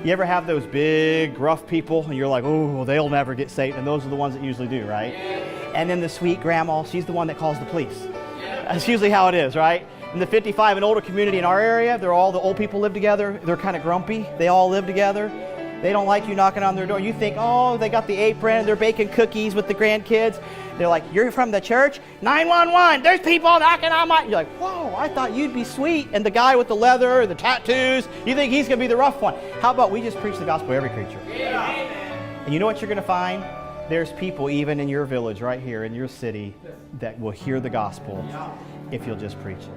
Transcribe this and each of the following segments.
You ever have those big, rough people, and you're like, oh, they'll never get saved, and those are the ones that usually do, right? And then the sweet grandma, she's the one that calls the police. That's usually how it is, right? In the 55 and older community in our area, all the old people live together. They're kind of grumpy. They all live together. They don't like you knocking on their door. You think, oh, they got the apron, they're baking cookies with the grandkids. They're like, you're from the church? 911, there's people knocking on my... You're like, whoa, I thought you'd be sweet. And the guy with the leather, the tattoos, you think he's going to be the rough one. How about we just preach the gospel to every creature? Yeah. And you know what you're going to find? There's people even in your village right here, in your city, that will hear the gospel if you'll just preach it.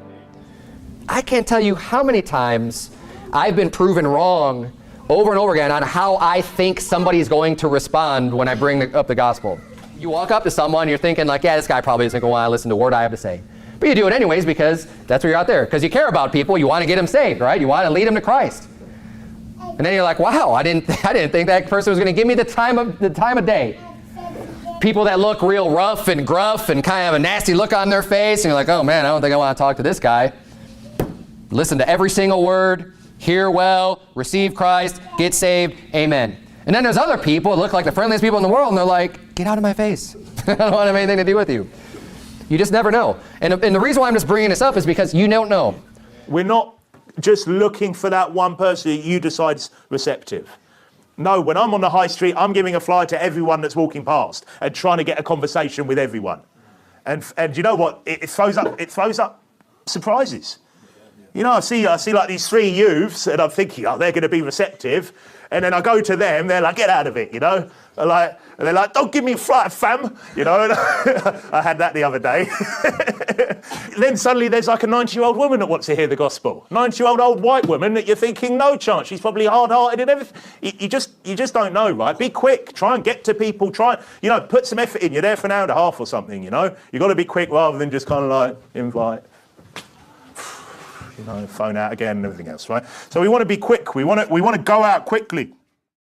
I can't tell you how many times I've been proven wrong over and over again on how I think somebody's going to respond when I bring up the gospel. You walk up to someone, you're thinking like, yeah, this guy probably isn't going to want to listen to a word I have to say. But you do it anyways because that's why you're out there. Because you care about people, you want to get them saved, right? You want to lead them to Christ. And then you're like, wow, I didn't think that person was going to give me the time of day. People that look real rough and gruff and kind of have a nasty look on their face, and you're like, oh man, I don't think I want to talk to this guy. Listen to every single word, hear well, receive Christ, get saved, amen. And then there's other people that look like the friendliest people in the world, and they're like, get out of my face. I don't want to have anything to do with you. You just never know. And the reason why I'm just bringing this up is because you don't know. We're not just looking for that one person that you decide is receptive. No, when I'm on the high street, I'm giving a flyer to everyone that's walking past and trying to get a conversation with everyone. And you know what? It throws up surprises. You know, I see like these three youths, and I'm thinking, oh, they're going to be receptive. And then I go to them, they're like, get out of it, you know? And they're like, don't give me a flight, fam, you know? I had that the other day. Then suddenly there's like a 90-year-old woman that wants to hear the gospel. 90-year-old old white woman that you're thinking, no chance, she's probably hard-hearted and everything. You just don't know, right? Be quick, try and get to people, put some effort in. You're there for an hour and a half or something, you know? You've got to be quick rather than just kind of like invite. Phone out again and everything else, right? So we want to be quick. We want to go out quickly.